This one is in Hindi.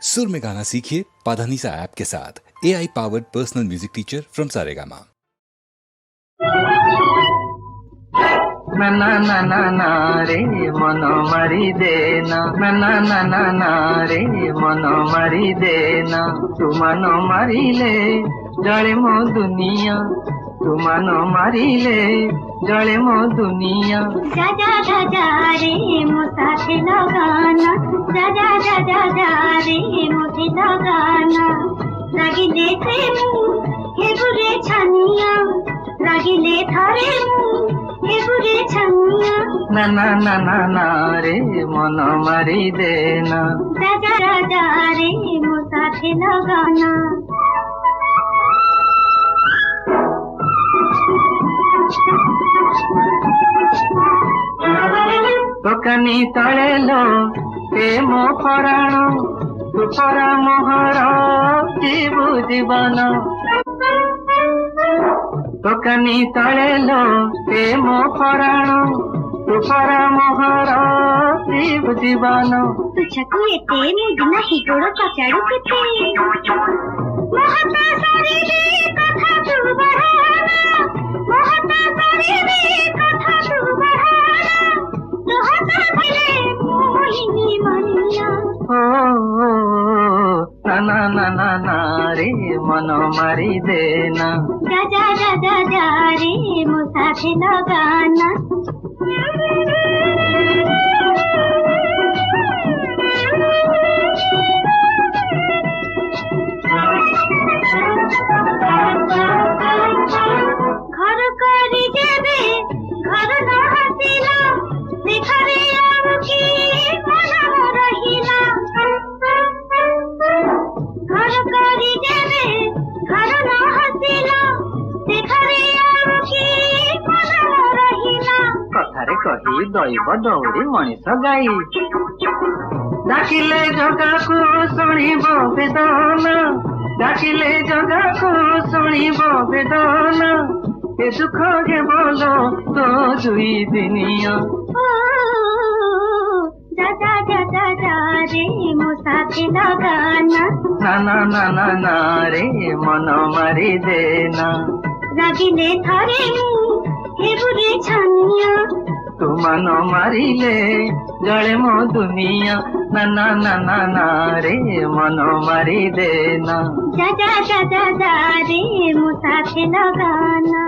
सुर में गाना सीखिए पाधानीसा ऐप के साथ। AI powered personal music teacher from Saregama. ना ना ना ना ना रे मन मारी देना, ना ना ना ना ना रे मन मारी देना। तू मन मारिले जले मो दुनिया, तू मन मारिले जले मो दुनिया। जा जा जा जा रे मो साथे लगाना, जा जा जा जा जा रे मोथे लगाना। रागिले प्रेम हे बुरे छानिया, रागिले थारे हे बुरे छानिया। ना ना ना ना ना रे मन मारी देना, जा जा जा जा रे मो साथे लगाना। দোকানি তಳೆলো এ মো পরাণ, তু পরা মোহর জীবু জীবন। দোকানি তಳೆলো এ মো পরাণ, তু পরা মোহর জীবু জীবন। तुझको एते मुदिना हिगोड़ कचाड़ू केते, महता सारी रे कथा तू बढ़ाना, महता सारी रे कथा तू बढ़ाना। तोहता दिले मोहिनी मनिया। ना ना ना ना ना रे मन मारी देना, जा जा जा जा जा रे मो साथे लगाना। घर करी देबे घर न हसिला, देखारे आमुकी मन रहिला। घर करी देबे घर न हसिला, देखारे आमुकी मन रहिला। कथारे कही दैव दौड़ी मनीष गाई, डाकिले जगाकू शुणिब बेदना, डाकिले जगाकू शुणिब बेदना। ए दुख के बोलो तो दुई दिनिया। जा जा जा जा जा रे मो साथे लगाना, ना ना ना ना ना रे मन मारी देना। रागिले थारे हे बुरे छानिया, तू मन मारिले जले मो दुनिया। ना ना ना ना ना रे मन मारी देना, जा जा जा जा जा रे मो साथे लगाना।